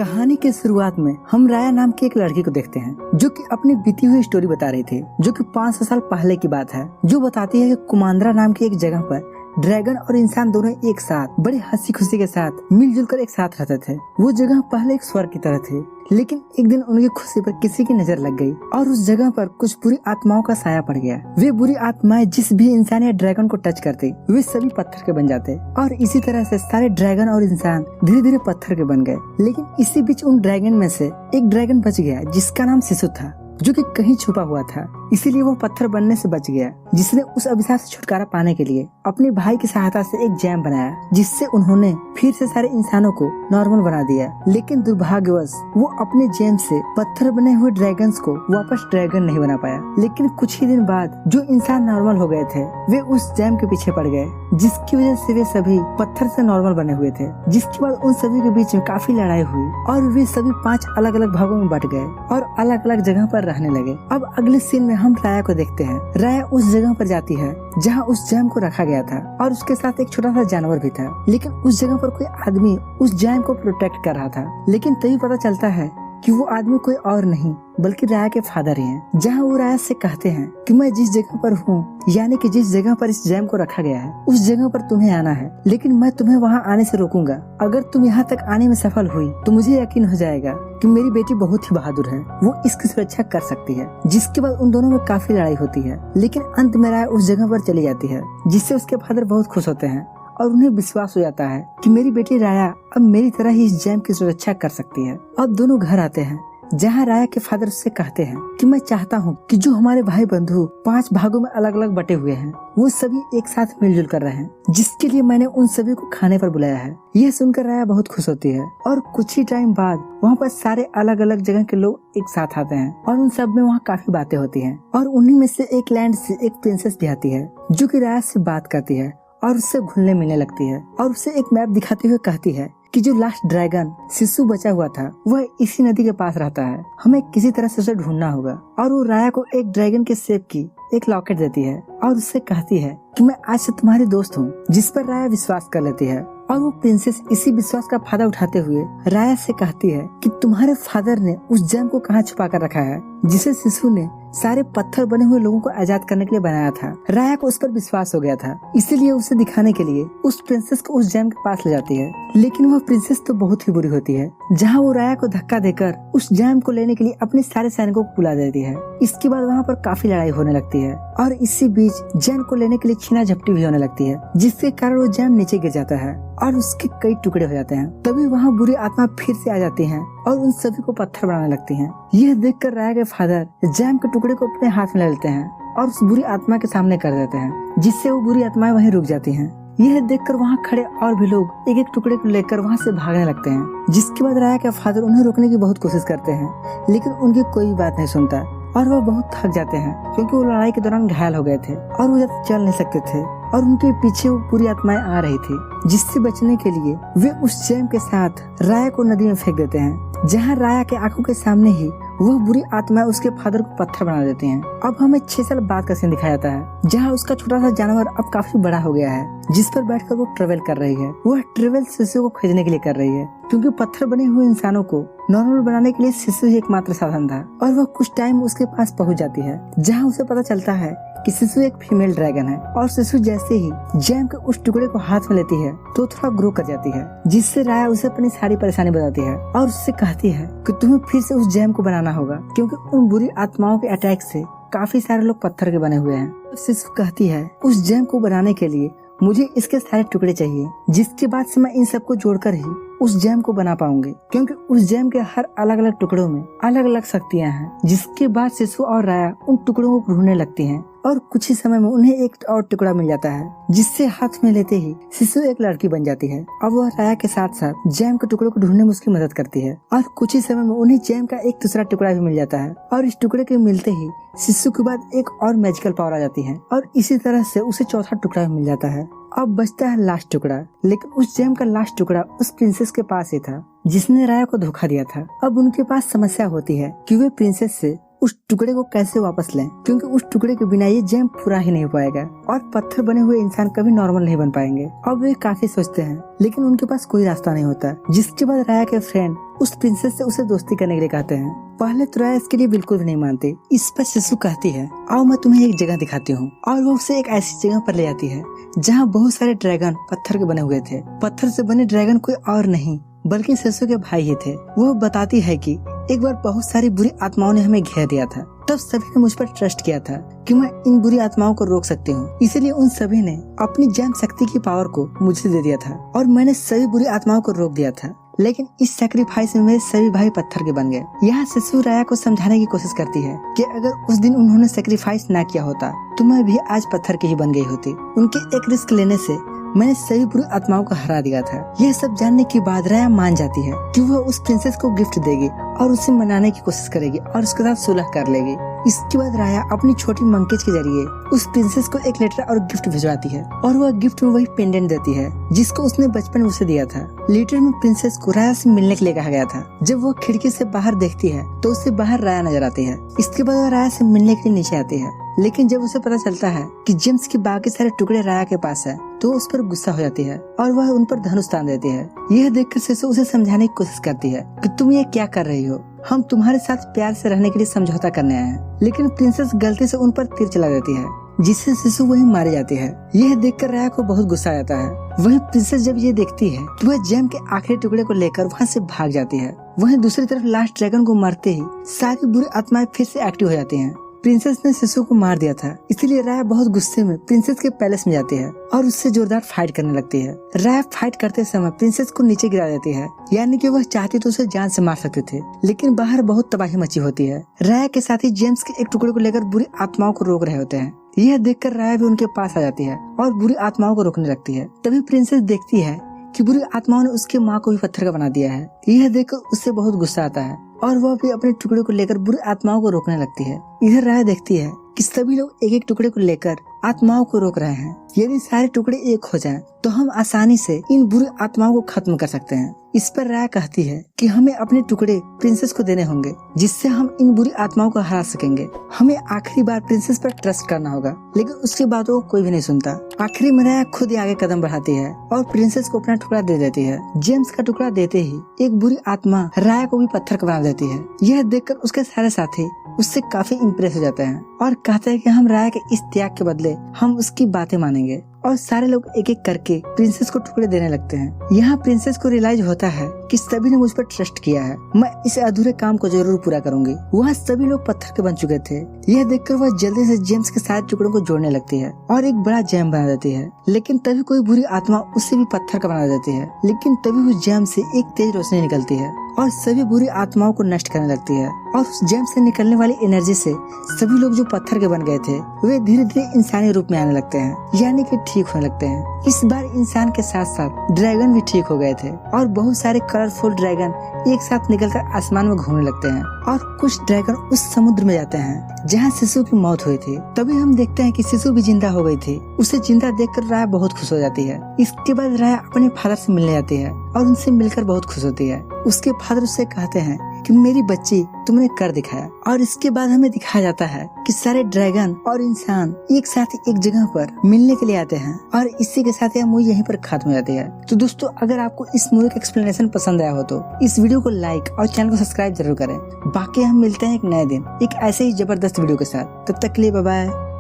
कहानी के शुरुआत में हम राया नाम की एक लड़की को देखते हैं जो कि अपनी बीती हुई स्टोरी बता रही थी, जो कि 500 साल पहले की बात है, जो बताती है कि कुमांद्रा नाम की एक जगह पर ड्रैगन और इंसान दोनों एक साथ बड़े हंसी खुशी के साथ मिलजुल कर एक साथ रहते थे। वो जगह पहले एक स्वर्ग की तरह थी, लेकिन एक दिन उनकी खुशी पर किसी की नजर लग गई और उस जगह पर कुछ बुरी आत्माओं का साया पड़ गया। वे बुरी आत्माएं जिस भी इंसान या ड्रैगन को टच करती वे सभी पत्थर के बन जाते और इसी तरह से सारे ड्रैगन और इंसान धीरे धीरे पत्थर के बन गए। लेकिन इसी बीच उन ड्रैगन में से एक ड्रैगन बच गया जिसका नाम शिशु था, जो कि कहीं छुपा हुआ था, इसीलिए वो पत्थर बनने से बच गया। जिसने उस अभिशाप से छुटकारा पाने के लिए अपने भाई की सहायता से एक जैम बनाया, जिससे उन्होंने फिर से सारे इंसानों को नॉर्मल बना दिया। लेकिन दुर्भाग्यवश वो अपने जैम से पत्थर बने हुए ड्रैगन्स को वापस ड्रैगन नहीं बना पाया। लेकिन कुछ ही दिन बाद जो इंसान नॉर्मल हो गए थे वे उस जैम के पीछे पड़ गए, जिसकी वजह से वे सभी पत्थर से नॉर्मल बने हुए थे। जिसके बाद उन सभी के बीच में काफी लड़ाई हुई और वे सभी 5 अलग अलग भागों में बट गए और अलग अलग जगह पर रहने लगे। अब अगले सीन में हम राया को देखते हैं। राया उस जगह पर जाती है जहाँ उस जैम को रखा गया था और उसके साथ एक छोटा सा जानवर भी था। लेकिन उस जगह पर कोई आदमी उस जैम को प्रोटेक्ट कर रहा था। लेकिन तभी पता चलता है कि वो आदमी कोई और नहीं बल्कि राया के फादर ही हैं। जहाँ वो राया से कहते हैं कि मैं जिस जगह पर हूँ, यानी कि जिस जगह पर इस जैम को रखा गया है, उस जगह पर तुम्हें आना है, लेकिन मैं तुम्हें वहाँ आने से रोकूंगा। अगर तुम यहाँ तक आने में सफल हुई तो मुझे यकीन हो जाएगा कि मेरी बेटी बहुत ही बहादुर है, वो इसकी सुरक्षा कर सकती है। जिसके बाद उन दोनों में काफी लड़ाई होती है, लेकिन अंत में राया उस जगह पर चली जाती है, जिससे उसके फादर बहुत खुश होते हैं और उन्हें विश्वास हो जाता है कि मेरी बेटी राया अब मेरी तरह ही इस जैम की सुरक्षा कर सकती है। अब दोनों घर आते हैं जहाँ राया के फादर उससे कहते हैं कि मैं चाहता हूँ कि जो हमारे भाई बंधु 5 भागों में अलग अलग बटे हुए हैं वो सभी एक साथ मिलजुल कर रहे हैं, जिसके लिए मैंने उन सभी को खाने पर बुलाया है। यह सुनकर राया बहुत खुश होती है और कुछ ही टाइम बाद वहाँ पर सारे अलग अलग जगह के लोग एक साथ आते हैं और उन सब में वहाँ काफी बातें होती है। और उन्हीं में से एक लैंड से एक प्रिंसेस भी आती है जो की राया से बात करती है और उससे घुलने मिलने लगती है और उसे एक मैप दिखाते हुए कहती है कि जो लास्ट ड्रैगन शिशु बचा हुआ था वह इसी नदी के पास रहता है, हमें किसी तरह से उसे ढूंढना होगा। और वो राया को एक ड्रैगन के शेप की एक लॉकेट देती है और उससे कहती है कि मैं आज से तुम्हारी दोस्त हूँ, जिस पर राया विश्वास कर लेती है। और वो प्रिंसेस इसी विश्वास का फायदा उठाते हुए राया से कहती है कि तुम्हारे फादर ने उस जैम को कहाँ छुपा कर रखा है, जिसे शिशु ने सारे पत्थर बने हुए लोगों को आजाद करने के लिए बनाया था। राया को उस पर विश्वास हो गया था, इसीलिए उसे दिखाने के लिए उस प्रिंसेस को उस जैम के पास ले जाती है। लेकिन वह प्रिंसेस तो बहुत ही बुरी होती है, जहाँ वो राया को धक्का देकर उस जैम को लेने के लिए अपने सारे सैनिकों को बुला देती है। इसके बाद वहाँ पर काफी लड़ाई होने लगती है और इसी बीच जैम को लेने के लिए छीना झपटी भी होने लगती है, जिसके कारण वो जैम नीचे गिर जाता है और उसके कई टुकड़े हो जाते हैं। तभी वहाँ बुरी आत्मा फिर से आ जाती हैं और उन सभी को पत्थर बनाने लगती हैं। यह देखकर राया के फादर जैम के टुकड़े को अपने हाथ में ले लेते हैं और उस बुरी आत्मा के सामने कर देते हैं, जिससे वो बुरी आत्माएं वहीं रुक जाती हैं। यह देखकर वहाँ खड़े और भी लोग एक एक टुकड़े को लेकर वहाँ से भागने लगते हैं। जिसके बाद राया के फादर उन्हें रोकने की बहुत कोशिश करते हैं, लेकिन उनकी कोई बात नहीं सुनता और वह बहुत थक जाते हैं, क्योंकि वो लड़ाई के दौरान घायल हो गए थे और वो ज्यादा चल नहीं सकते थे और उनके पीछे वो पूरी आत्माएं आ रही थी। जिससे बचने के लिए वे उस जैम के साथ राया को नदी में फेंक देते हैं, जहाँ राया के आंखों के सामने ही वह बुरी आत्मा उसके फादर को पत्थर बना देती हैं। अब हमें 6 साल बाद का सीन दिखाया जाता है, जहाँ उसका छोटा सा जानवर अब काफी बड़ा हो गया है, जिस पर बैठकर वो ट्रेवल कर रही है। वह ट्रेवल शिशु को खोजने के लिए कर रही है, क्योंकि पत्थर बने हुए इंसानों को नॉर्मल बनाने के लिए शिशु ही एकमात्र साधन था। और वह कुछ टाइम उसके पास पहुँच जाती है, जहाँ उसे पता चलता है कि शिशु एक फीमेल ड्रैगन है। और शिशु जैसे ही जैम के उस टुकड़े को हाथ में लेती है तो थोड़ा ग्रो कर जाती है, जिससे राया उसे अपनी सारी परेशानी बताती है और उससे कहती है कि तुम्हें फिर से उस जैम को बनाना होगा, क्योंकि उन बुरी आत्माओं के अटैक से काफी सारे लोग पत्थर के बने हुए हैं। शिशु कहती है उस जैम को बनाने के लिए मुझे इसके सारे टुकड़े चाहिए, जिसके बाद से मैं इन सबको जोड़कर ही उस जैम को बना पाऊंगी, क्योंकि उस जैम के हर अलग अलग टुकड़ों में अलग अलग शक्तियां हैं। जिसके बाद शिशु और राया उन टुकड़ों को ढूंढने लगती हैं और कुछ ही समय में उन्हें एक और टुकड़ा मिल जाता है, जिससे हाथ में लेते ही शिशु एक लड़की बन जाती है। अब वह राया के साथ साथ जैम के टुकड़ों को ढूंढने में उसकी मदद करती है और कुछ ही समय में उन्हें जैम का एक दूसरा टुकड़ा भी मिल जाता है और इस टुकड़े के मिलते ही शिशु के बाद एक और मैजिकल पावर आ जाती है और इसी तरह से उसे चौथा टुकड़ा भी मिल जाता है। अब बचता है लास्ट टुकड़ा, लेकिन उस जैम का लास्ट टुकड़ा उस प्रिंसेस के पास ही था जिसने राया को धोखा दिया था। अब उनके पास समस्या होती है कि वे प्रिंसेस से उस टुकड़े को कैसे वापस लें, क्योंकि उस टुकड़े के बिना ये जेम पूरा ही नहीं हो पाएगा और पत्थर बने हुए इंसान कभी नॉर्मल नहीं बन पाएंगे। अब वे काफी सोचते हैं लेकिन उनके पास कोई रास्ता नहीं होता। जिसके बाद राया के फ्रेंड उस प्रिंसेस से उसे दोस्ती करने के लिए कहते हैं। पहले तो राया इसके लिए बिल्कुल भी नहीं मानती। इस पर शिशु कहती है आओ मैं तुम्हें एक जगह दिखाती हूँ, और वो उसे एक ऐसी जगह पर ले जाती है जहाँ बहुत सारे ड्रैगन पत्थर के बने हुए थे। पत्थर से बने ड्रैगन कोई और नहीं बल्कि शिशु के भाई ही थे। वो बताती है कि एक बार बहुत सारी बुरी आत्माओं ने हमें घेर दिया था, तब सभी ने मुझ पर ट्रस्ट किया था कि मैं इन बुरी आत्माओं को रोक सकती हूँ। इसलिए उन सभी ने अपनी जैम शक्ति की पावर को मुझे दे दिया था और मैंने सभी बुरी आत्माओं को रोक दिया था। लेकिन इस सैक्रिफाइस में मेरे सभी भाई पत्थर के बन गए। यहाँ शिशु राया को समझाने की कोशिश करती है कि अगर उस दिन उन्होंने सैक्रिफाइस ना किया होता तो मैं भी आज पत्थर की ही बन गई होती। उनके एक रिस्क लेने से मैंने सभी बुरी आत्माओं को हरा दिया था। यह सब जानने के बाद राया मान जाती है कि वह उस प्रिंसेस को गिफ्ट देगी और उसे मनाने की कोशिश करेगी और उसके साथ सुलह कर लेगी। इसके बाद राया अपनी छोटी मंकेज के जरिए उस प्रिंसेस को एक लेटर और गिफ्ट भिजवाती है और वह गिफ्ट में वही पेंडेंट देती है जिसको उसने बचपन में उसे दिया था। लेटर में प्रिंसेस को राया से मिलने के लिए कहा गया था। जब वो खिड़की से बाहर देखती है तो उसे बाहर राया नजर आती है। इसके बाद वह राया से मिलने के लिए नीचे आती है, लेकिन जब उसे पता चलता है कि जेम्स के बाकी सारे टुकड़े राया के पास है तो उस पर गुस्सा हो जाती है और वह उन पर धनुष तान देती है। यह देखकर शिशु उसे समझाने की कोशिश करती है कि तुम ये क्या कर रही हो, हम तुम्हारे साथ प्यार से रहने के लिए समझौता करने आए हैं। लेकिन प्रिंसेस गलती से उन पर तीर चला देती है जिससे शिशु वहीं मारी जाती है। यह देखकर राया को बहुत गुस्सा आ जाता है। वहीं प्रिंसेस जब ये देखती है तो वह जेम के आखिरी टुकड़े को लेकर वहाँ से भाग जाती है। वहीं दूसरी तरफ लास्ट ड्रैगन को मरते ही सारी बुरी आत्माएं फिर से एक्टिव हो जाती हैं। प्रिंसेस ने शिशु को मार दिया था, इसलिए राया बहुत गुस्से में प्रिंसेस के पैलेस में जाती है और उससे जोरदार फाइट करने लगती है। राया फाइट करते समय प्रिंसेस को नीचे गिरा देती है, यानी कि वह चाहती तो उसे जान से मार सकते थे, लेकिन बाहर बहुत तबाही मची होती है। राया के साथी जेम्स के एक टुकड़े को लेकर बुरी आत्माओं को रोक रहे होते हैं। यह देखकर राया भी उनके पास आ जाती है और बुरी आत्माओं को रोकने लगती है। तभी प्रिंसेस देखती है कि बुरी आत्माओं ने उसके माँ को भी पत्थर का बना दिया है। यह देखकर उससे बहुत गुस्सा आता है और वह भी अपने टुकड़े को लेकर बुरी आत्माओं को रोकने लगती है। इधर राया देखती है कि सभी लोग एक एक टुकड़े को लेकर आत्माओं को रोक रहे हैं। यदि सारे टुकड़े एक हो जाएं, तो हम आसानी से इन बुरी आत्माओं को खत्म कर सकते हैं। इस पर राया कहती है कि हमें अपने टुकड़े प्रिंसेस को देने होंगे जिससे हम इन बुरी आत्माओं को हरा सकेंगे। हमें आखिरी बार प्रिंसेस पर ट्रस्ट करना होगा, लेकिन उसकी बातों को कोई भी नहीं सुनता। आखिरी में राया खुद ही आगे कदम बढ़ाती है और प्रिंसेस को अपना टुकड़ा दे देती है। जेम्स का टुकड़ा देते ही एक बुरी आत्मा राया को भी पत्थर का बना देती है। यह देखकर उसके सारे साथी उससे काफी इम्प्रेस हो जाते हैं और कहते हैं कि हम राया के इस त्याग के बदले हम उसकी बातें मानेंगे। और सारे लोग एक एक करके प्रिंसेस को टुकड़े देने लगते हैं। यहाँ प्रिंसेस को रियलाइज होता है कि सभी ने मुझ पर ट्रस्ट किया है, मैं इस अधूरे काम को जरूर पूरा करूंगी। वहाँ सभी लोग पत्थर के बन चुके थे। यह देखकर वह जल्दी से जेम्स के सारे टुकड़ों को जोड़ने लगती है और एक बड़ा जैम बना देती है। लेकिन तभी कोई बुरी आत्मा उसे भी पत्थर का बना देती है। लेकिन तभी उस जैम से एक तेज रोशनी निकलती है और सभी बुरी आत्माओं को नष्ट करने लगती है। और उस जैम से निकलने वाली एनर्जी से सभी लोग जो पत्थर के बन गए थे वे धीरे धीरे इंसानी रूप में आने लगते हैं, यानी कि ठीक होने लगते हैं। इस बार इंसान के साथ साथ ड्रैगन भी ठीक हो गए थे और बहुत सारे कलरफुल ड्रैगन एक साथ निकलकर आसमान में घूमने लगते हैं। और कुछ ड्रैगन उस समुद्र में जाते हैं जहाँ शिशु की मौत हुई थी। तभी हम देखते हैं कि शिशु भी जिंदा हो गई थी। उसे जिंदा देखकर राया बहुत खुश हो जाती है। इसके बाद राया अपने फादर से मिलने जाती है और उनसे मिलकर बहुत खुश होती है। उसके फादर उससे कहते हैं कि मेरी बच्ची तुमने कर दिखाया। और इसके बाद हमें दिखाया जाता है कि सारे ड्रैगन और इंसान एक साथ एक जगह पर मिलने के लिए आते हैं और इसी के साथ यह मूवी यहीं पर खत्म हो जाती है। तो दोस्तों, अगर आपको इस मूवी का एक्सप्लेनेशन पसंद आया हो तो इस वीडियो को लाइक और चैनल को सब्सक्राइब जरूर करें। बाकी हम मिलते हैं एक नए दिन एक ऐसे ही जबरदस्त वीडियो के साथ। तब तक के लिए बाय बाय।